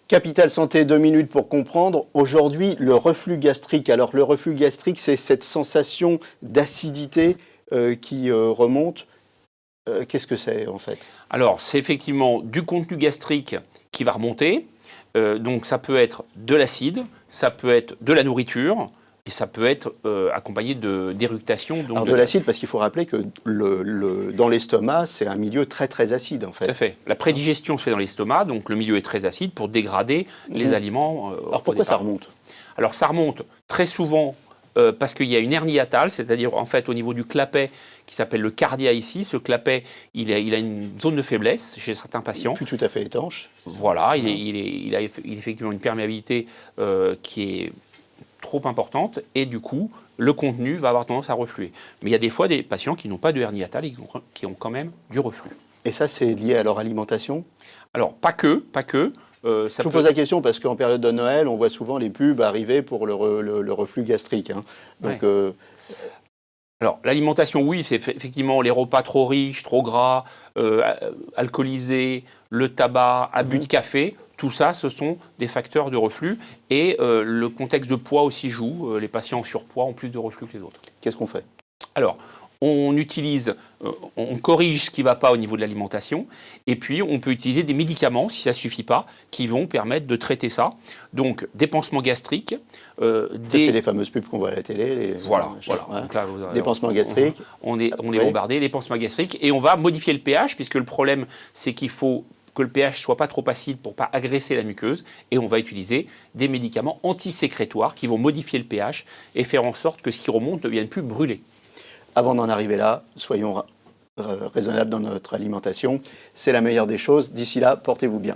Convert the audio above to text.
Capital Santé, 2 minutes pour comprendre. Aujourd'hui, le reflux gastrique. Alors, le reflux gastrique, c'est cette sensation d'acidité qui remonte. Qu'est-ce que c'est, en fait? Alors, c'est effectivement du contenu gastrique qui va remonter. Donc, ça peut être de l'acide, ça peut être de la nourriture, et ça peut être accompagné d'éructation. Alors, de l'acide, parce qu'il faut rappeler que dans l'estomac, c'est un milieu très, très acide, en fait. Tout à fait. La prédigestion se fait dans l'estomac, donc le milieu est très acide pour dégrader les aliments. Alors, pourquoi ça remonte? Alors, ça remonte très souvent parce qu'il y a une hernie hiatale, c'est-à-dire en fait au niveau du clapet qui s'appelle le cardia ici. Ce clapet, il a une zone de faiblesse chez certains patients. Plus tout à fait étanche. Voilà, il a effectivement une perméabilité qui est trop importante et du coup, le contenu va avoir tendance à refluer. Mais il y a des fois des patients qui n'ont pas de hernie hiatale et qui ont quand même du reflux. Et ça, c'est lié à leur alimentation? Alors, pas que. Je vous pose la question parce qu'en période de Noël, on voit souvent les pubs arriver pour le reflux gastrique. Hein. Donc, ouais. Alors, l'alimentation, oui, c'est effectivement les repas trop riches, trop gras, alcoolisés, le tabac, abus de café. Tout ça, ce sont des facteurs de reflux. Et le contexte de poids aussi joue. Les patients en surpoids ont plus de reflux que les autres. Qu'est-ce qu'on fait? Alors, on corrige ce qui ne va pas au niveau de l'alimentation, et puis on peut utiliser des médicaments, si ça ne suffit pas, qui vont permettre de traiter ça. Donc, des pansements gastriques. C'est les fameuses pubs qu'on voit à la télé. Voilà. Ouais. Donc là, des pansements gastriques. On est bombardé, les pansements gastriques, et on va modifier le pH, puisque le problème, c'est qu'il faut que le pH soit pas trop acide pour pas agresser la muqueuse, et on va utiliser des médicaments antisécrétoires qui vont modifier le pH et faire en sorte que ce qui remonte ne vienne plus brûler. Avant d'en arriver là, soyons raisonnables dans notre alimentation. C'est la meilleure des choses. D'ici là, portez-vous bien.